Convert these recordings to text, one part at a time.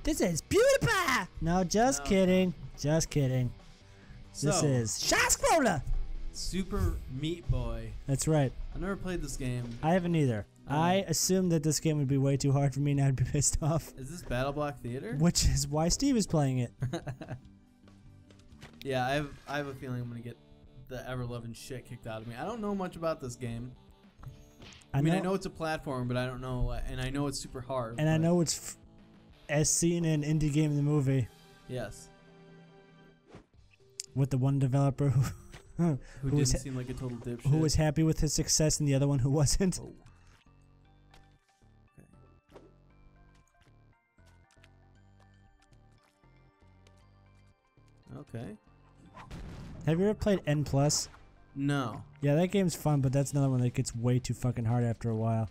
This is PewDiePie! No, just kidding. Just kidding. This is Shot Scroller! Super Meat Boy. That's right. I never played this game. I haven't either. I assumed that this game would be way too hard for me and I'd be pissed off. Is this Battle Block Theater? Which is why Steve is playing it. Yeah, I have a feeling I'm gonna get the ever-loving shit kicked out of me. I don't know much about this game. I mean, I know it's a platform, but I don't know, and I know it's super hard. And I know it's as seen in Indie Game the Movie. Yes. With the one developer who didn't seem like a total dipshit. Who was happy with his success and the other one who wasn't. Oh. Okay. Have you ever played N+? No. Yeah, that game's fun, but that's another one that gets way too fucking hard after a while.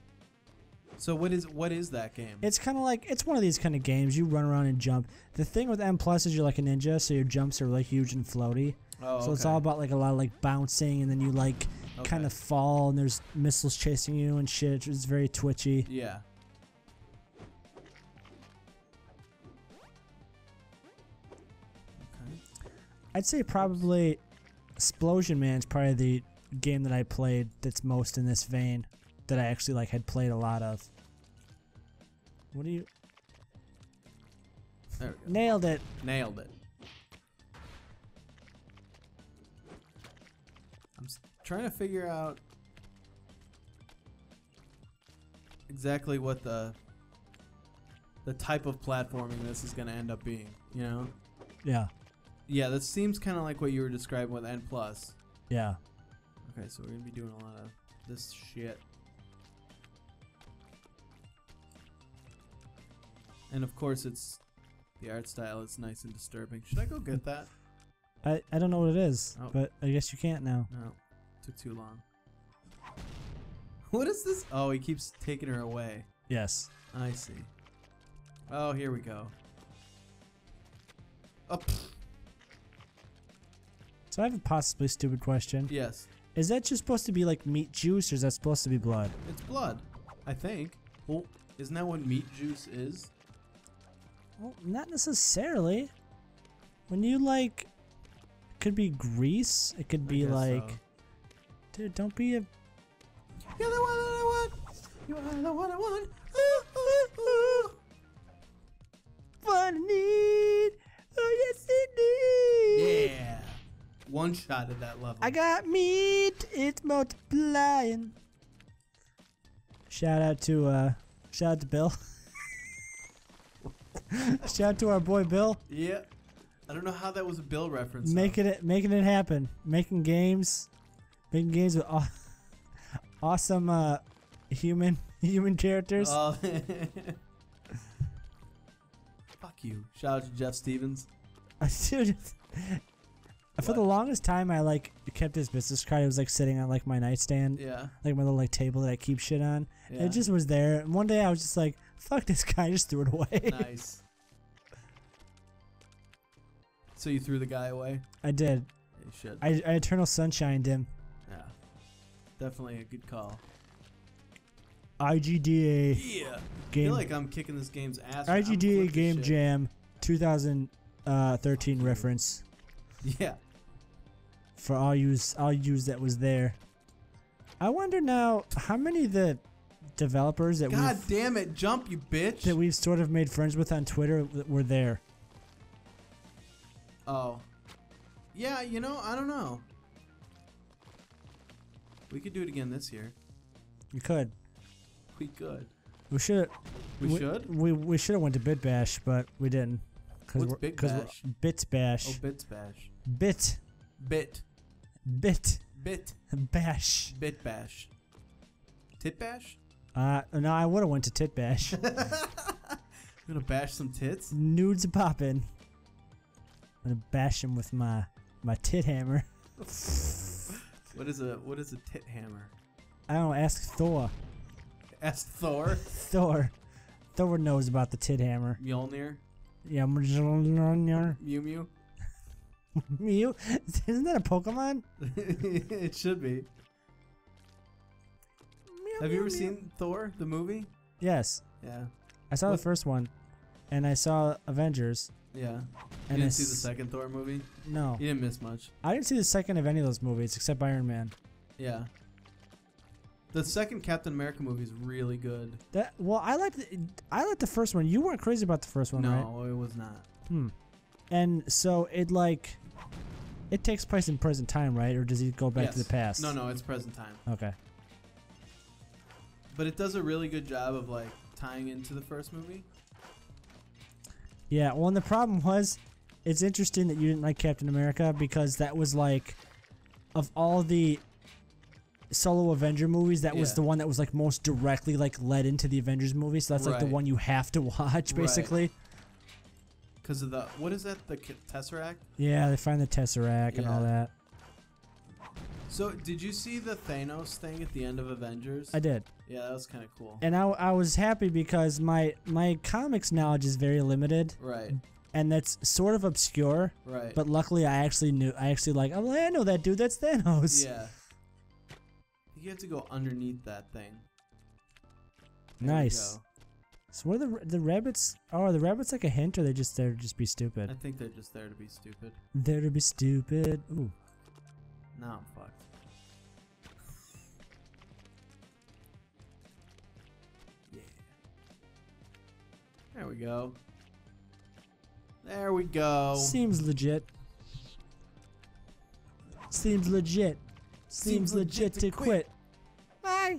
So what is that game? It's kind of like, it's one of these kind of games. You run around and jump. The thing with N+ is you're like a ninja, so your jumps are like huge and floaty. Oh, so it's all about like a lot of like bouncing, and then you like kind of fall, and there's missiles chasing you and shit. It's very twitchy. Yeah. Okay. I'd say probably Explosion Man is probably the game that I played that's most in this vein, that I actually like had played a lot of. What do you? There we go. Nailed it. Nailed it. I'm trying to figure out exactly what the type of platforming this is going to end up being, you know? Yeah. Yeah, that seems kind of like what you were describing with N+. Yeah. Okay, so we're going to be doing a lot of this shit. And of course it's the art style is nice and disturbing. Should I go get that? I don't know what it is, but I guess you can't now. No. Took too long. What is this? Oh, he keeps taking her away. Yes. I see. Oh, here we go. Oh. So I have a possibly stupid question. Yes. Is that just supposed to be like meat juice, or is that supposed to be blood? It's blood, I think. Well, isn't that what meat juice is? Well, not necessarily. When you like, it could be grease. It could be like, so. Dude, don't be a. You're the one that I want. You are the one I want. Ooh, ooh, ooh. What I need. Oh yes, indeed. Yeah. One shot at that level. I got meat. It's multiplying. Shout out to Bill. Shout out to our boy Bill. Yeah. I don't know how that was a Bill reference. Making it happen. Making games with awesome human characters. Fuck you. Shout out to Jeff Stevens. Dude, for the longest time I like kept his business card. It was like sitting on like my nightstand. Yeah. Like my little like table that I keep shit on. Yeah. It just was there. And one day I was just like, fuck this guy, I just threw it away. Nice. So you threw the guy away? I did. Yeah, you should. I Eternal Sunshined him. Yeah. Definitely a good call. IGDA. Yeah. Game. I feel like I'm kicking this game's ass. IGDA Game Jam 2013 reference. Yeah. For all use that was there. I wonder now how many of the developers that God damn it, jump you bitch. that we've sort of made friends with on Twitter were there. Oh. Yeah, you know, I don't know. We could do it again this year. We could. We could. We should. We should? We should have went to Bit Bash, but we didn't. What's Bit Bash? Bits Bash. Oh, Bits Bash. Bit. Bit. Bit. Bit. Bash. Bit Bash. Tit Bash? No, I would have went to Tit Bash. You gonna bash some tits? Nudes a poppin'. I'm gonna bash him with my tit hammer. What is a tit hammer? I don't know, ask Thor. Ask Thor. Thor knows about the tit hammer. Mjolnir. Yeah, Mew Mew. Mew? Isn't that a Pokemon? It should be. Have you ever seen Thor, the movie? Yes. Yeah. I saw the first one. and I saw Avengers. Yeah. You And didn't see the second Thor movie? No. You didn't miss much. I didn't see the second of any of those movies except Iron Man. Yeah. The second Captain America movie is really good. I liked the first one. You weren't crazy about the first one, right? No, it was not. And so it takes place in present time, right? Or does he go back to the past? No, it's present time. Okay. But it does a really good job of like tying into the first movie. Yeah, well, and the problem was, it's interesting that you didn't like Captain America because that was like, of all the solo Avenger movies, that was the one that was like most directly like led into the Avengers movie. So that's like the one you have to watch, basically. Because of what is that? The Tesseract? Yeah, they find the Tesseract and all that. So, did you see the Thanos thing at the end of Avengers? I did. Yeah, that was kind of cool. And I was happy because my comics knowledge is very limited. Right. And that's sort of obscure. Right. But luckily, I actually I know that dude. That's Thanos. Yeah. You have to go underneath that thing. Nice. So what are the rabbits? Oh, are the rabbits like a hint, or are they just there to just be stupid? I think they're just there to be stupid. There to be stupid. Ooh. Now I'm fucked. Yeah. There we go. There we go. Seems legit. Seems legit. Seems legit to quit. Bye.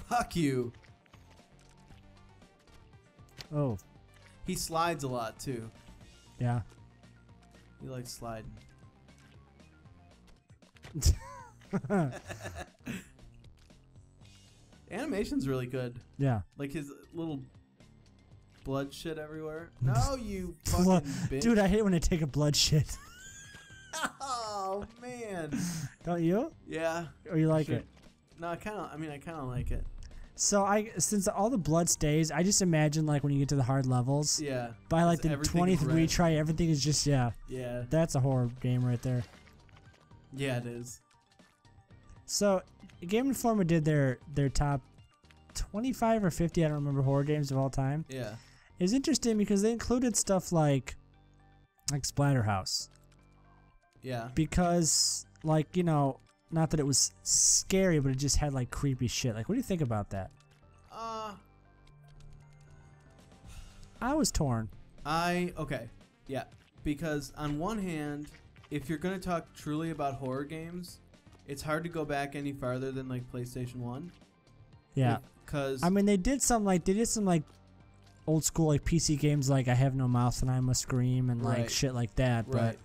Fuck you. Oh. He slides a lot too. Yeah. He likes sliding. Animation's really good. Yeah. Like his little blood shit everywhere. No, you fucking bitch. Dude, I hate when they take a blood shit. Oh man. Don't you? Yeah. Or you like it? No, I kind of like it. So since all the blood stays, I just imagine like when you get to the hard levels. Yeah. By like the 20th retry, everything is just Yeah. That's a horror game right there. Yeah, it is. So, Game Informer did their top 25 or 50, I don't remember, horror games of all time. Yeah. It was interesting because they included stuff like Splatterhouse. Yeah. Because, like, you know, not that it was scary, but it just had like creepy shit. Like, what do you think about that? I was torn. Okay. Yeah. Because on one hand, if you're going to talk truly about horror games, it's hard to go back any farther than like PlayStation 1. Yeah. Because I mean, they did some like old school like PC games like I Have No Mouth and I Must Scream and like shit like that, but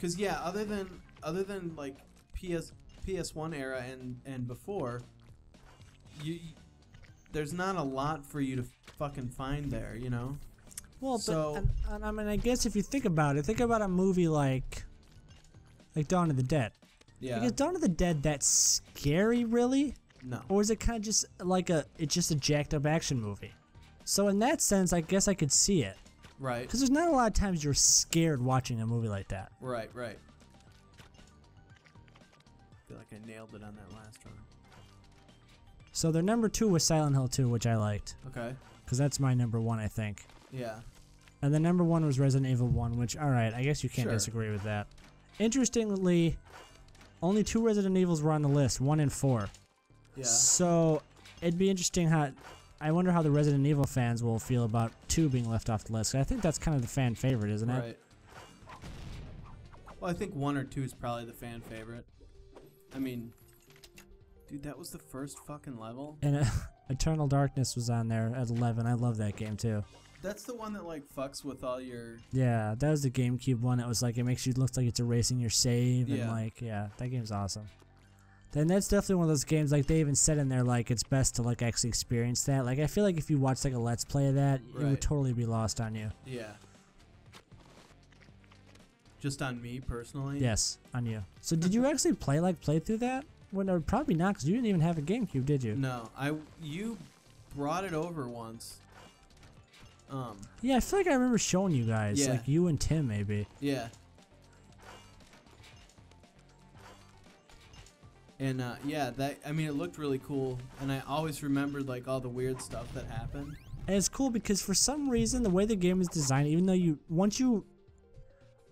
cuz yeah, other than like PS1 era and before, there's not a lot for you to fucking find there, you know? Well, so, but I mean, I guess if you think about a movie like Dawn of the Dead. Yeah. Like, is Dawn of the Dead that scary, really? No. Or is it kind of just like it's just a jacked up action movie? So in that sense, I guess I could see it. Right. Because there's not a lot of times you're scared watching a movie like that. Right. I feel like I nailed it on that last one. So their number 2 was Silent Hill 2, which I liked. Okay. Because that's my number 1, I think. Yeah. And the number 1 was Resident Evil 1, which, alright, I guess you can't disagree with that. Interestingly, only 2 Resident Evils were on the list, 1 and 4. Yeah. So it'd be interesting I wonder how the Resident Evil fans will feel about 2 being left off the list. I think that's kind of the fan favorite, isn't it? Right. Well, I think 1 or 2 is probably the fan favorite. I mean, dude, that was the first fucking level. And Eternal Darkness was on there at 11. I love that game too. That's the one that like fucks with all your... Yeah, that was the GameCube one. It was like, it makes you look like it's erasing your save. Yeah. And like, yeah, that game's awesome. Then that's definitely one of those games, like they even said in there, like it's best to like actually experience that. Like I feel like if you watch like a Let's Play of that, it would totally be lost on you. Yeah. Just on me personally? Yes, on you. So did you actually play through that? Well, probably not, because you didn't even have a GameCube, did you? No, you brought it over once. Yeah, I feel like I remember showing you guys, like you and Tim maybe. Yeah. And yeah, I mean, it looked really cool, and I always remembered like all the weird stuff that happened. And it's cool because for some reason the way the game is designed, even though once you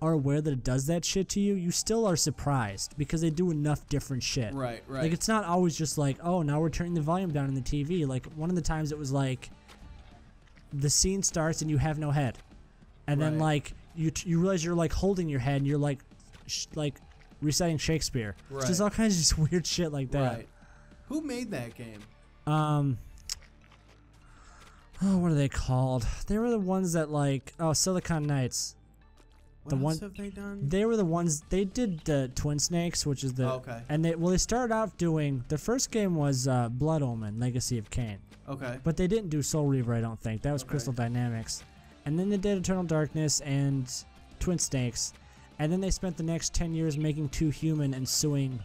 are aware that it does that shit to you, you still are surprised because they do enough different shit. Right. Like it's not always just like, oh, now we're turning the volume down on the TV. Like one of the times it was like the scene starts and you have no head, and then like you realize you're like holding your head and you're like reciting Shakespeare. Right. Just all kinds of just weird shit like that. Right. Who made that game? Oh, what are they called? They were the ones that like Silicon Knights. What else have they done? They were the ones. They did the Twin Snakes, which is the. Oh, okay. And they started out doing the first game was Blood Omen: Legacy of Kain. Okay. But they didn't do Soul Reaver, I don't think. That was Crystal Dynamics. And then they did Eternal Darkness and Twin Snakes. And then they spent the next 10 years making 2 Human and suing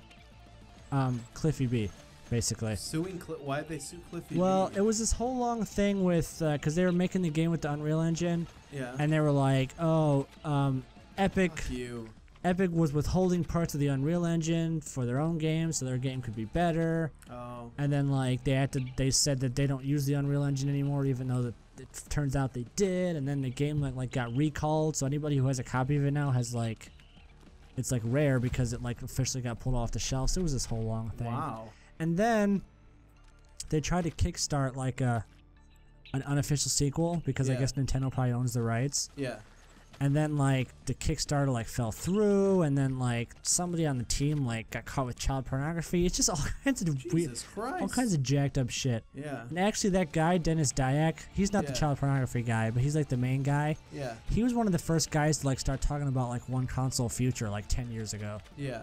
Cliffy B, basically. Why did they sue Cliffy Well, B? it was this whole long thing with because they were making the game with the Unreal Engine. Yeah. And they were like, oh, Epic. Fuck you. Epic was withholding parts of the Unreal Engine for their own game, so their game could be better. Oh. And then like they said that they don't use the Unreal Engine anymore, even though that it turns out they did. And then the game like got recalled, so anybody who has a copy of it now has like, it's like rare because it like officially got pulled off the shelf. So it was this whole long thing. Wow. And then they tried to kickstart like an unofficial sequel because I guess Nintendo probably owns the rights. Yeah. And then like the Kickstarter like fell through, and then like somebody on the team like got caught with child pornography. It's just all kinds of all kinds of jacked up shit. Yeah. And actually that guy Dennis Dyack, he's not the child pornography guy, but he's like the main guy. Yeah. He was one of the first guys to like start talking about like one console future like 10 years ago. Yeah.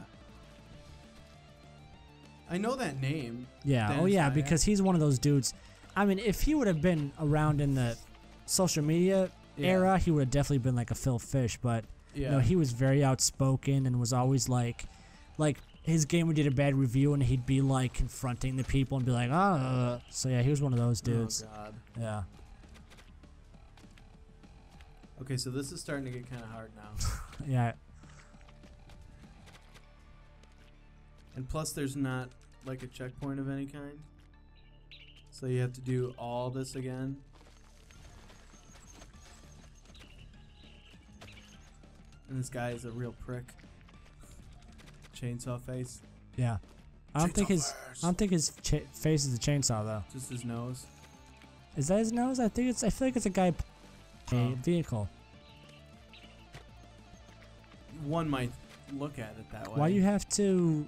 I know that name. Yeah. Dennis Oh yeah, Dyack. because he's one of those dudes. I mean, if he would have been around in the social media era, he would have definitely been like a Phil Fish, but you know, he was very outspoken and was always like his game would get a bad review and he'd be like confronting the people and be like, so yeah, he was one of those dudes. Oh god. Yeah. Okay, so this is starting to get kind of hard now. Yeah. And plus there's not like a checkpoint of any kind. So you have to do all this again. And this guy is a real prick. Chainsaw face. Yeah. I don't think his face is a chainsaw though. Just his nose. Is that his nose? I feel like it's a guy a vehicle. One might look at it that way. Why you have to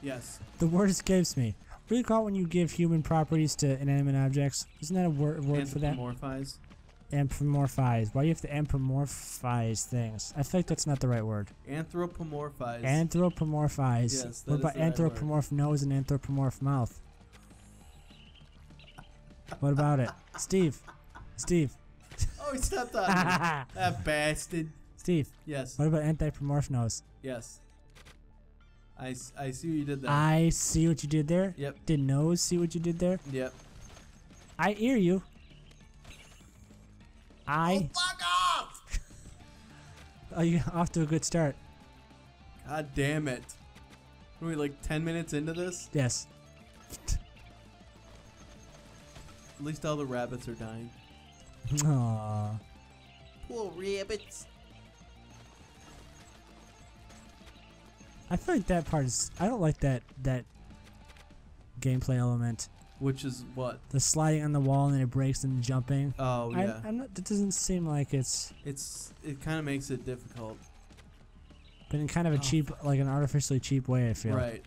Yes. The word escapes me. What do you call it when you give human properties to inanimate objects? Isn't that a word for that? Anthropomorphize. Anthropomorphize. Why do you have to anthropomorphize things? I feel like that's not the right word. Anthropomorphize. Anthropomorphize. Yes, what about anthropomorph nose and anthropomorph mouth? What about it? Steve. Oh, he stepped on me. That bastard. Steve. Yes. What about anthropomorph nose? Yes. I see what you did there. I see what you did there? Yep. Did nose see what you did there? Yep. I hear you. Oh, fuck off! Oh, you're off to a good start. God damn it. Are we like 10 minutes into this? Yes. At least all the rabbits are dying. Aww. Poor rabbits. I feel like that part is... I don't like that gameplay element. Which is what? The sliding on the wall and then it breaks and jumping. Oh, yeah. That doesn't seem like it's... It kind of makes it difficult. But in kind of a cheap, like an artificially cheap way, I feel. Right.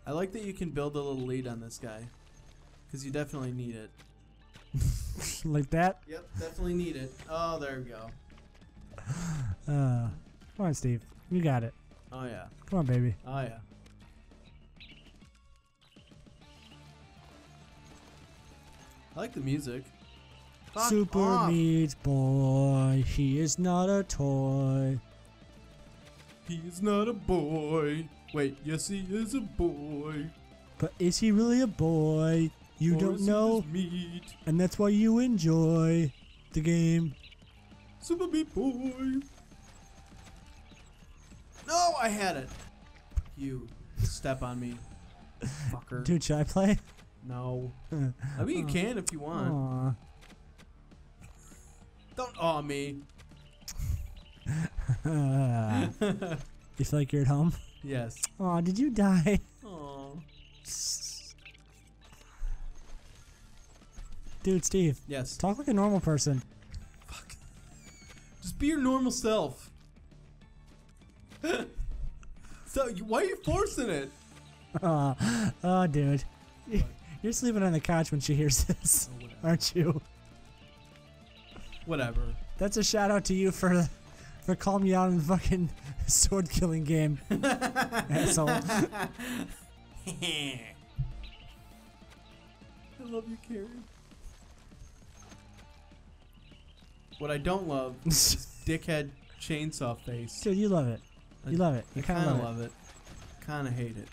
I like that you can build a little lead on this guy. Because you definitely need it. Like that? Yep, definitely need it. Oh, there we go. Come on, Steve. You got it. Oh, yeah. Come on, baby. Oh, yeah. I like the music. Fuck Super off. Meat Boy. He is not a toy. He is not a boy. Wait, yes, he is a boy. But is he really a boy? You don't know, meat. and that's why you enjoy the game. Super Meat Boy. No, I had it. You step on me, fucker. Dude, should I play? No. I mean, you can if you want. Aww. Don't awe me. You feel like you're at home? Yes. Aw, did you die? Aw. Dude, Steve. Yes. Talk like a normal person. Fuck. Just be your normal self. So, why are you forcing it? Oh, dude. What? You're sleeping on the couch when she hears this, aren't you? Whatever. That's a shout out to you for calling me out in the fucking sword killing game. Asshole. I love you, Carrie. What I don't love is dickhead chainsaw face. Dude, you love it. You love it. You I kind of love it. Kind of hate it.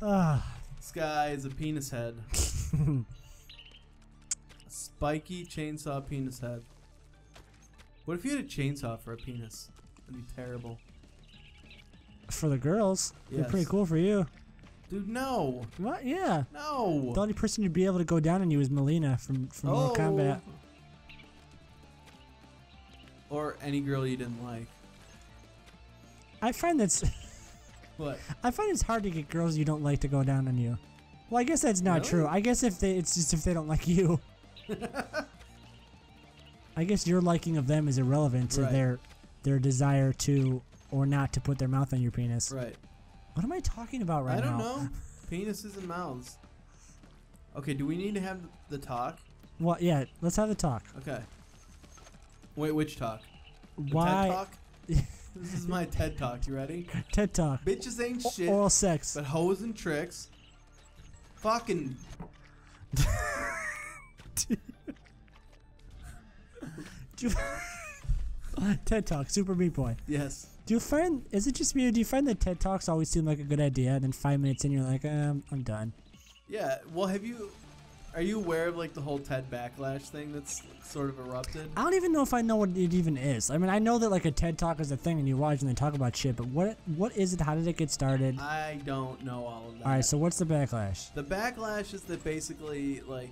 This guy is a penis head. A spiky chainsaw penis head. What if you had a chainsaw for a penis? That'd be terrible. For the girls, they're Yes. pretty cool for you. Dude, no. What? Yeah. No. The only person you'd be able to go down on you is Melina from Mortal Kombat. Or any girl you didn't like. I find that's. What? I find it's hard to get girls you don't like to go down on you. Well, I guess that's not Really? true. I guess it's just if they don't like you. I guess your liking of them is irrelevant to Right. their desire to or not to put their mouth on your penis. Right. What am I talking about right I now? don't know. Penises and mouths. Okay, do we need to have the talk? Well, yeah, let's have the talk. Okay. Wait, which talk? The Why? TED Talk? This is my TED Talk. You ready? TED Talk. Bitches ain't shit, Oral sex. but hoes and tricks. Fucking. TED Talk, Super Meat Boy. Yes. Do you find, is it just me or do you find that TED Talks always seem like a good idea and then 5 minutes in you're like, I'm done? Yeah. Well, are you aware of like the whole TED backlash thing that's sort of erupted? I don't even know if I know what it even is. I mean, I know that like a TED Talk is a thing and you watch and they talk about shit, but what is it? How did it get started? I don't know all of that. Alright, so what's the backlash? The backlash is that basically, like,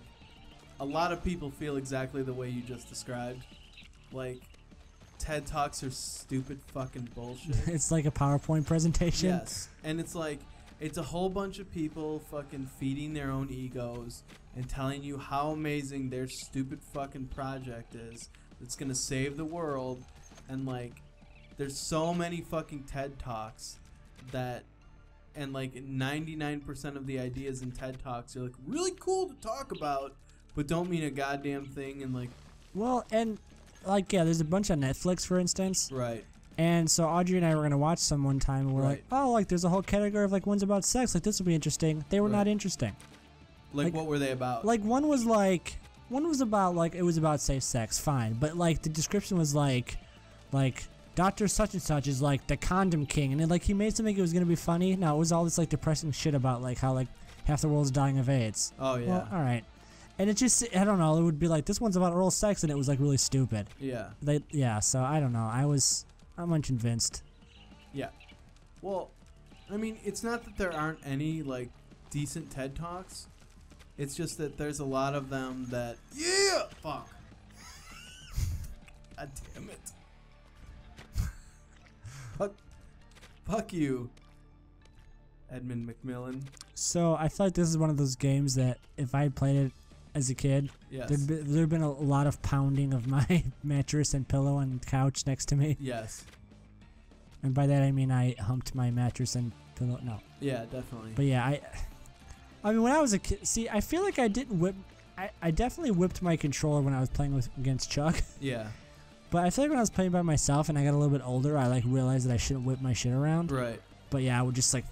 a lot of people feel exactly the way you just described. Like, TED Talks are stupid fucking bullshit. It's like a PowerPoint presentation? Yes. And it's like, it's a whole bunch of people fucking feeding their own egos and telling you how amazing their stupid fucking project is that's gonna save the world. And, like, there's so many fucking TED Talks that, and like 99% of the ideas in TED Talks are like really cool to talk about, but don't mean a goddamn thing. And like, Well, and like, yeah, there's a bunch on Netflix, for instance. right. And so Audrey and I were going to watch some one time and we're Right. like, oh, like there's a whole category of like ones about sex. Like this will be interesting. They were Right. not interesting. Like what were they about? Like one was about like, it was about safe sex, fine. But like the description was like Dr. Such and Such is like the condom king. And then like he made something it was going to be funny. No, it was all this like depressing shit about like how like half the world's dying of AIDS. Oh yeah. Well, all right. And it just, I don't know, it would be like, this one's about oral sex, and it was like really stupid. Yeah. Yeah, so I don't know. I'm unconvinced. Yeah. Well, I mean, it's not that there aren't any like decent TED Talks. It's just that there's a lot of them that fuck. God damn it. Fuck you, Edmund McMillan. So I feel like this is one of those games that if I had played it as a kid, Yes. there'd been a lot of pounding of my mattress and pillow and couch next to me. Yes. And by that I mean I humped my mattress and pillow. No. Yeah, definitely. But yeah, I mean when I was a kid, see, I feel like I didn't whip. I definitely whipped my controller when I was playing against Chuck. Yeah. But I feel like when I was playing by myself and I got a little bit older, I like realized that I shouldn't whip my shit around. Right. But yeah, I would just like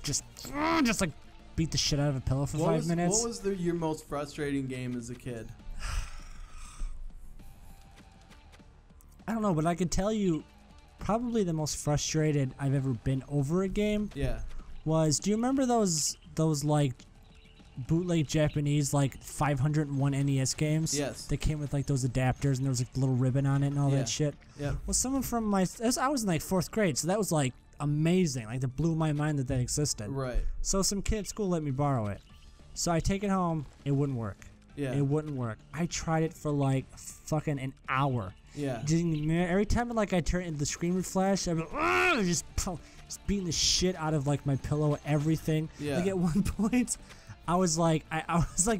beat the shit out of a pillow for 5 minutes. What was your most frustrating game as a kid? I don't know, but I could tell you probably the most frustrated I've ever been over a game. Yeah. Was, do you remember those like bootleg Japanese like 501 NES games? Yes. They came with like those adapters and there was like the little ribbon on it and all that shit. Yeah. Well, someone from I was in like 4th grade, so that was like amazing. Like, it blew my mind that existed. Right. So some kid at school let me borrow it. So I take it home. It wouldn't work. Yeah. It wouldn't work. I tried it for like fucking an hour. Yeah. Every time like I turn and the screen would flash, I'd be like, just beating the shit out of like my pillow, everything. Yeah. Like at one point, I was like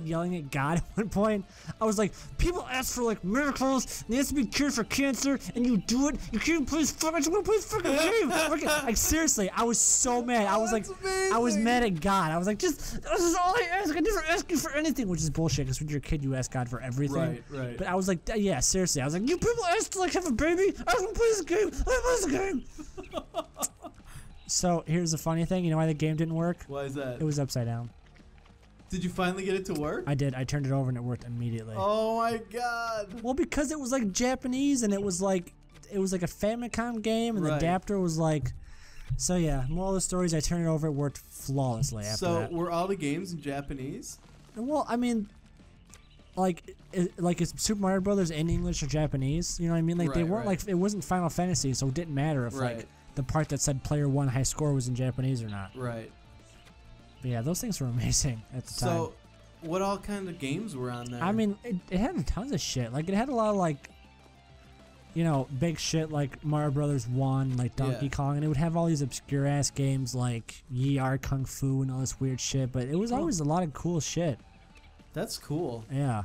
yelling at God at one point. I was like, people ask for like miracles, and they have to be cured for cancer, and you do it. You can't play this fucking. I just want to play this fucking game. Like seriously, I was so mad. I was like, amazing. I was mad at God. I was like, this is all I ask. I never ask you for anything, which is bullshit. Because when you're a kid, you ask God for everything. Right. But I was like, yeah, seriously. I was like, you people ask to like have a baby. I just want to play this game. I want to play this game. So here's the funny thing. You know why the game didn't work? Why is that? It was upside down. Did you finally get it to work? I did. I turned it over and it worked immediately. Oh my god. Well, because it was like Japanese and it was like a Famicom game and the adapter was like. So yeah, moral of the story is I turned it over. It worked flawlessly after that. So were all the games in Japanese? Well, I mean, like is Super Mario Brothers in English or Japanese? You know what I mean? Like they weren't like, it wasn't Final Fantasy, so it didn't matter if like the part that said player 1 high score was in Japanese or not. Right. But yeah, those things were amazing at the time. So, what all kind of games were on there? I mean, it had tons of shit. Like, it had a lot of, like, you know, big shit like Mario Brothers 1, like Donkey Kong, and it would have all these obscure-ass games like Yi Are Kung Fu and all this weird shit, but it was always a lot of cool shit. That's cool. Yeah.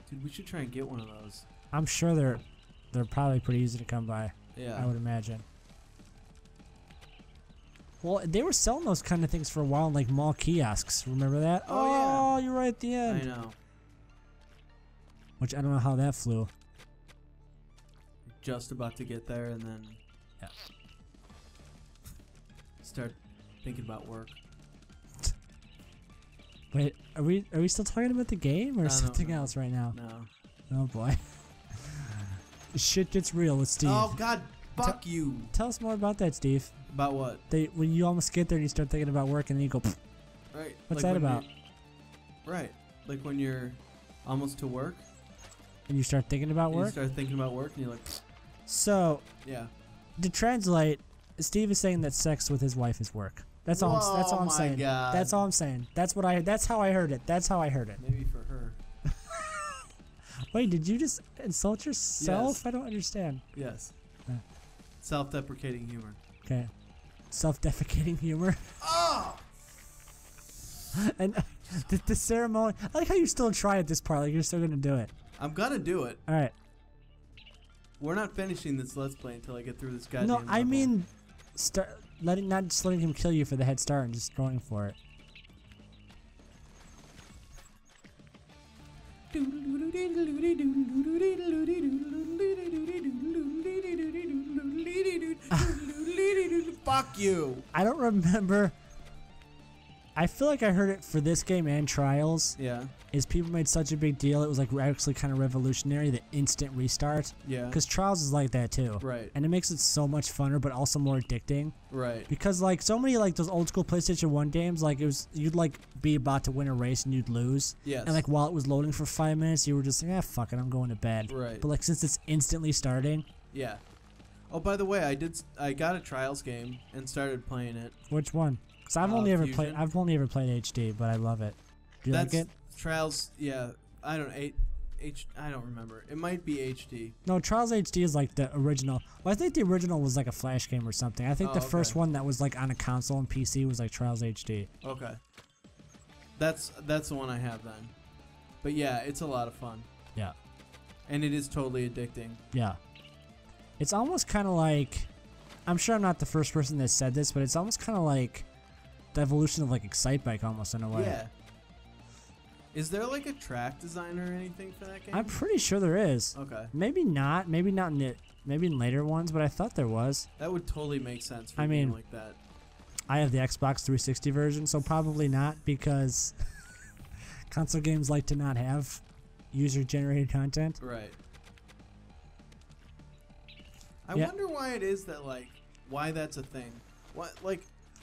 Dude, we should try and get one of those. I'm sure they're probably pretty easy to come by. Yeah. I would imagine. Well, they were selling those kind of things for a while in like mall kiosks. Remember that? Oh, yeah. You're right at the end. I know. Which I don't know how that flew. Just about to get there and then start thinking about work. Wait, are we still talking about the game or something else right now? No. Oh boy. Shit gets real with Steve. Oh god, fuck you. Tell us more about that, Steve. About what? When you almost get there and you start thinking about work and then you go, pfft. Right. What's like that about? Right. Like when you're almost to work. And you start thinking about work? You start thinking about work and you're like, so, yeah. To translate, Steve is saying that sex with his wife is work. That's all I'm saying. God. That's all I'm saying. That's how I heard it. That's how I heard it. Maybe for her. Wait, did you just insult yourself? Yes. I don't understand. Yes. Self-deprecating humor. Okay. Self-defecating humor. Oh! And the ceremony. I like how you still try at this part. Like you're still gonna do it. I'm gonna do it. All right. We're not finishing this Let's Play until I get through this goddamn No, level. I mean, not just letting him kill you for the head start and just going for it. Fuck you. I don't remember. I feel like I heard it for this game and Trials. Yeah. Is people made such a big deal. It was like actually kind of revolutionary, the instant restart. Yeah. Because Trials is like that too. Right. And it makes it so much funner, but also more addicting. Right. Because like so many like those old school PlayStation 1 games, like you'd like be about to win a race and you'd lose. Yes. And like while it was loading for 5 minutes, you were just like, fuck it, I'm going to bed. Right. But like since it's instantly starting. Yeah. Oh, by the way, I got a Trials game and started playing it. Which one? Because I've only ever played. Fusion. I've only ever played HD, but I love it. Do you like it? Trials. Yeah. I don't. I don't remember. It might be HD. No, Trials HD is like the original. Well, I think the original was like a Flash game or something. I think the first one that was like on a console and PC was like Trials HD. Okay. That's the one I have then. But yeah, it's a lot of fun. Yeah. And it is totally addicting. Yeah. It's almost kind of like, I'm sure I'm not the first person that said this, but it's almost kind of like the evolution of like Excitebike almost in a way. Yeah. Is there like a track design or anything for that game? I'm pretty sure there is. Okay. Maybe not. Maybe not in it. Maybe in later ones, but I thought there was. That would totally make sense for I a game mean, like that. I have the Xbox 360 version, so probably not because console games like to not have user-generated content. Right. I wonder why it is that, like, why that's a thing.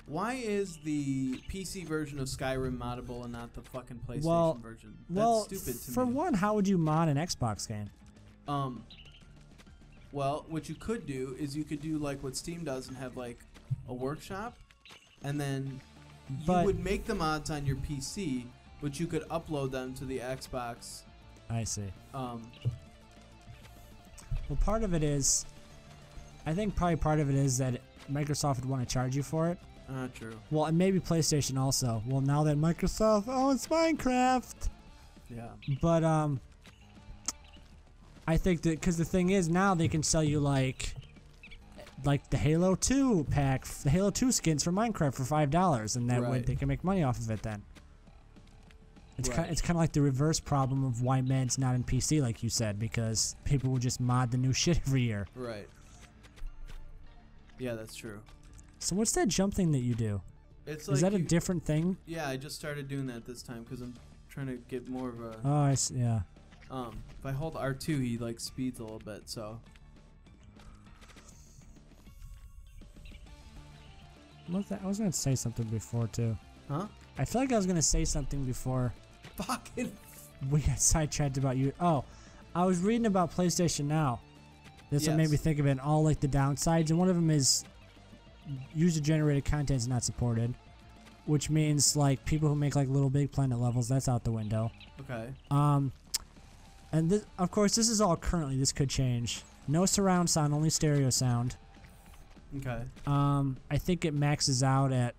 Why is the PC version of Skyrim moddable and not the fucking PlayStation version? That's stupid to me. For one, how would you mod an Xbox game? Well, what you could do is you could do like what Steam does and have like a workshop, and then you would make the mods on your PC, but you could upload them to the Xbox. I see. Well, part of it is, I think probably part of it is that Microsoft would want to charge you for it. True. Well, and maybe PlayStation also. Well, now that Microsoft owns Minecraft. Yeah. But I think that because the thing is now they can sell you like the Halo 2 pack, the Halo 2 skins for Minecraft for $5, and that way they can make money off of it. Then it's kind of like the reverse problem of why Madden's not in PC, like you said, because people will just mod the new shit every year. Right. Yeah, that's true. So what's that jump thing that you do? Is that a different thing? Yeah, I just started doing that this time because I'm trying to get more of a. Oh, I see. Yeah. If I hold R2, he like speeds a little bit. So. What's that? I was gonna say something before too. Huh? I feel like I was gonna say something before. Fucking. We got sidetracked about you. Oh, I was reading about PlayStation Now. This one made me think of it, and all like the downsides, and one of them is user-generated content is not supported, which means like people who make like Little Big Planet levels, that's out the window. Okay. And this, of course, this is all currently. This could change. No surround sound, only stereo sound. Okay. I think it maxes out at.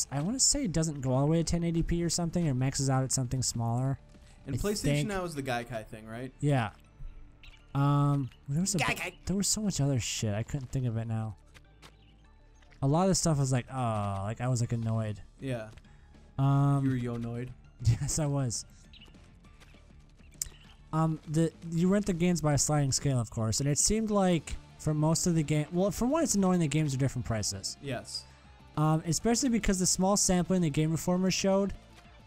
I want to say it doesn't go all the way to 1080p or something, or maxes out at something smaller. And PlayStation Now is the Gaikai thing, right? Yeah. There was so much other shit. I couldn't think of it now. A lot of the stuff was like, oh, like I was like annoyed. Yeah. You were annoyed. Yes, I was. You rent the games by a sliding scale, of course, and it seemed like for most of the game, well, for one, it's annoying that games are different prices. Yes. Especially because the small sampling the Game Informer showed,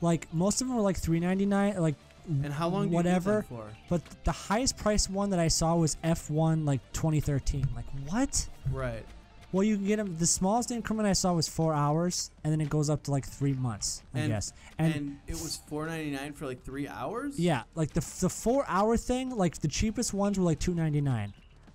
like most of them were like $3.99, like. And how long whatever, do you get them for? But the highest price one that I saw was F1 like 2013. Like what? Right. Well, you can get them. The smallest increment I saw was 4 hours, and then it goes up to like 3 months, I guess. And it was $4.99 for like 3 hours. Yeah, like the 4 hour thing, like the cheapest ones were like $2.99.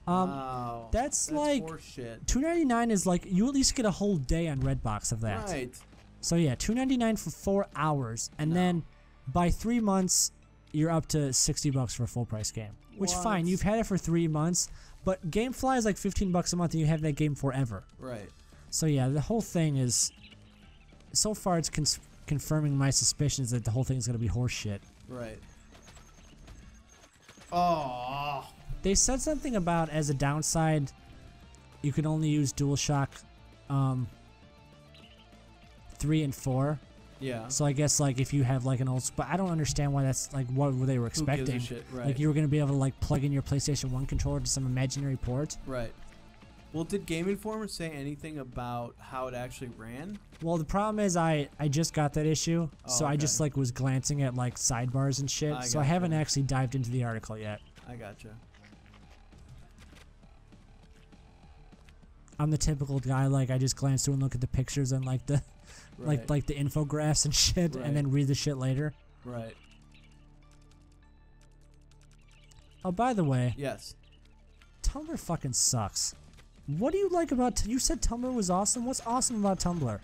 Wow. That's like horseshit. $2.99 is like you at least get a whole day on Redbox of that. Right. So yeah, $2.99 for 4 hours, and then by 3 months, you're up to $60 for a full price game. Which fine, you've had it for 3 months. But GameFly is like $15 a month, and you have that game forever. Right. So yeah, the whole thing is. So far, it's confirming my suspicions that the whole thing is gonna be horseshit. Right. Oh. They said something about as a downside, you can only use DualShock 3 and 4. Yeah. So I guess like if you have like an old, but I don't understand why that's like what they were expecting. Who gives a shit? Right. Like you were gonna be able to like plug in your PlayStation 1 controller to some imaginary port. Right. Well, did Game Informer say anything about how it actually ran? Well, the problem is I just got that issue, so I just like was glancing at like sidebars and shit. So I haven't actually dived into the article yet. I gotcha. I'm the typical guy, like I just glance through and look at the pictures and like the like the infographs and shit, and then read the shit later. Right. Oh, by the way. Yes. Tumblr fucking sucks. What do you like about? You said Tumblr was awesome. What's awesome about Tumblr?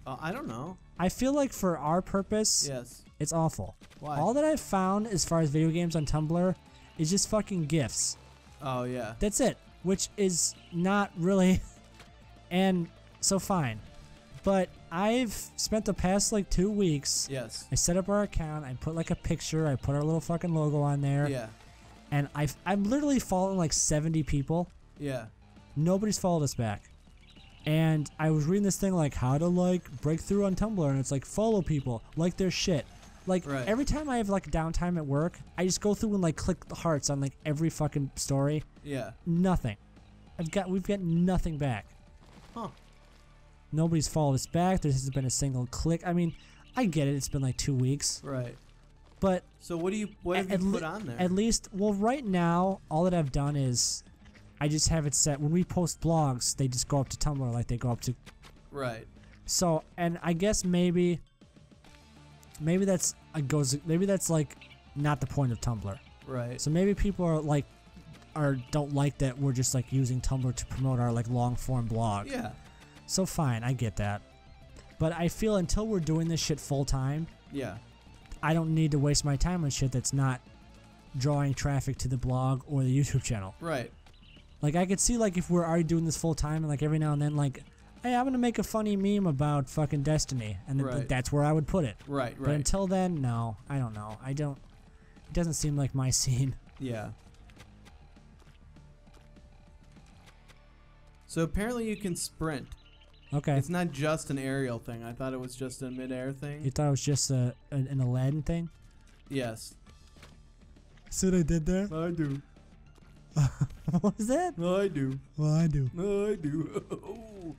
I don't know. I feel like for our purpose, it's awful. Why? All that I've found as far as video games on Tumblr is just fucking GIFs. Oh yeah. That's it. Which is not really, and so fine. But I've spent the past like 2 weeks. Yes. I set up our account. I put like a picture. I put our little fucking logo on there. Yeah. And I'm literally following like 70 people. Yeah. Nobody's followed us back. And I was reading this thing like how to like break through on Tumblr, and it's like follow people, like their shit. Like every time I have like downtime at work, I just go through and like click the hearts on like every fucking story. Yeah. Nothing. We've got nothing back. Huh. Nobody's followed us back. There hasn't been a single click. I mean, I get it. It's been like 2 weeks. Right. But so what have you put on there? At least, well, right now, all that I've done is I just have it set when we post blogs, they just go up to Tumblr like they go up to. Right. So, and I guess maybe that's maybe that's like not the point of Tumblr. Right. So maybe people are like don't like that we're just like using Tumblr to promote our like long form blog. Yeah. So fine, I get that. But I feel until we're doing this shit full time, Yeah. I don't need to waste my time on shit that's not drawing traffic to the blog or the YouTube channel. Right. Like I could see like if we're already doing this full time and like every now and then like, hey, I'm gonna make a funny meme about fucking Destiny, and Right. that's where I would put it. Right. But Right. until then, no, I don't know. It doesn't seem like my scene. Yeah. So apparently you can sprint. Okay. It's not just an aerial thing. I thought it was just a mid-air thing. You thought it was just an Aladdin thing? Yes. See what I did there? I do. What was that? I do. Well, I do. I do.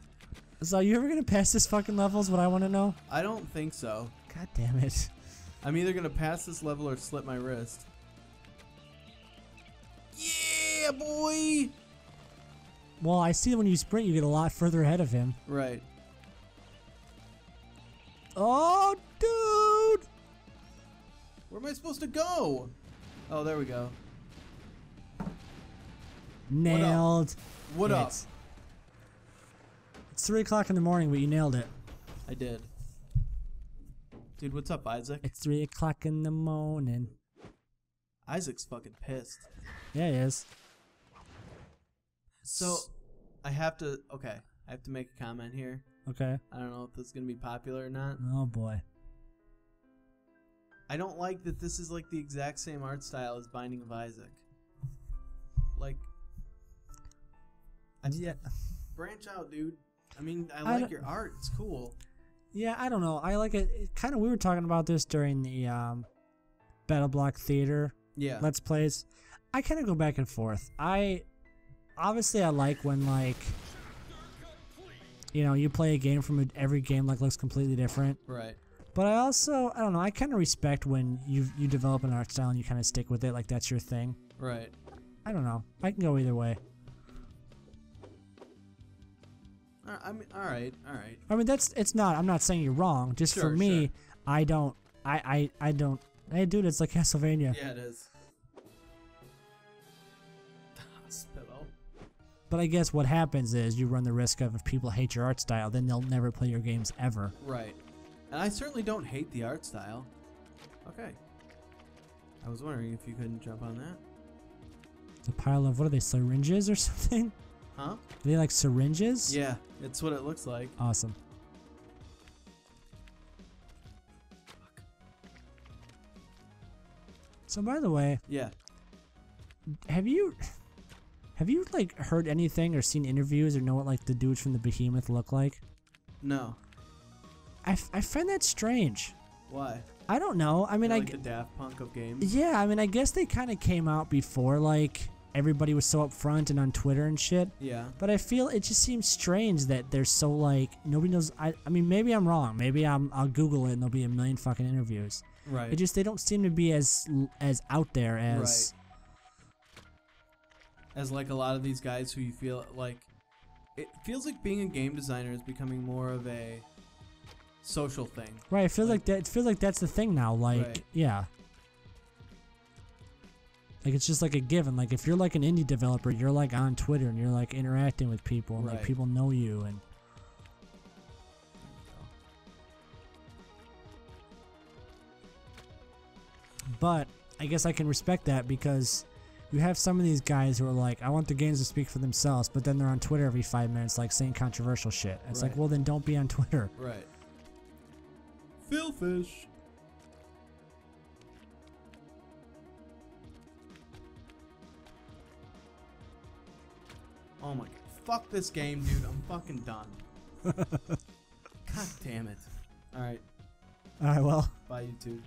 So, are you ever gonna pass this fucking level? Is what I want to know. I don't think so. God damn it! I'm either gonna pass this level or slit my wrist. Yeah, boy. Well, I see when you sprint, you get a lot further ahead of him. Right. Oh, dude! Where am I supposed to go? Oh, there we go. Nailed. What up? It's 3 o'clock in the morning, but you nailed it. I did. Dude, what's up, Isaac? It's 3 o'clock in the morning. Isaac's fucking pissed. Yeah, he is. So, I have to make a comment here. Okay. I don't know if this is going to be popular or not. Oh, boy. I don't like that this is like the exact same art style as Binding of Isaac. Like, Yeah. branch out, dude. I mean, I like your art. It's cool. Yeah, I don't know. I like it. Kind of. We were talking about this during the Battle Block Theater Yeah. Let's Plays. I kind of go back and forth. Obviously I like when like, you know, you play a game from every game like looks completely different. Right. But I don't know. I kind of respect when you develop an art style and you kind of stick with it, like that's your thing. Right. I don't know. I can go either way. I mean, all right. I mean, it's not. I'm not saying you're wrong. Just for me, sure. I don't. Hey, dude, it's like Castlevania. Yeah, it is. Spittle. But I guess what happens is you run the risk of if people hate your art style, then they'll never play your games ever. Right. And I certainly don't hate the art style. Okay. I was wondering if you couldn't jump on that. A pile of, what are they, syringes or something? Huh? Are they like syringes? Yeah, it's what it looks like. Awesome. So by the way, Yeah. have you like heard anything or seen interviews or know what like the dudes from the Behemoth look like? No. I find that strange. Why? I don't know. I mean, They're like the Daft Punk of games. yeah, I mean, I guess they kind of came out before like everybody was so upfront and on Twitter and shit. Yeah. But I feel it just seems strange that they're so like nobody knows. I mean, maybe I'm wrong. Maybe I'll Google it and there'll be a million fucking interviews. Right. It just they don't seem to be as out there as. Right. As like a lot of these guys who you feel like, it feels like being a game designer is becoming more of a social thing. Right. It feels like that. It feels like that's the thing now. Like, Right. yeah. Like it's just like a given. Like if you're like an indie developer, you're like on Twitter and you're like interacting with people and like Right. people know you and. But I guess I can respect that because you have some of these guys who are like, I want the games to speak for themselves, but then they're on Twitter every 5 minutes like saying controversial shit. It's like, Right. well then don't be on Twitter. Right. Philfish. Oh my god. Fuck this game, dude. I'm fucking done. God damn it. Alright. Alright, well. Bye, YouTube.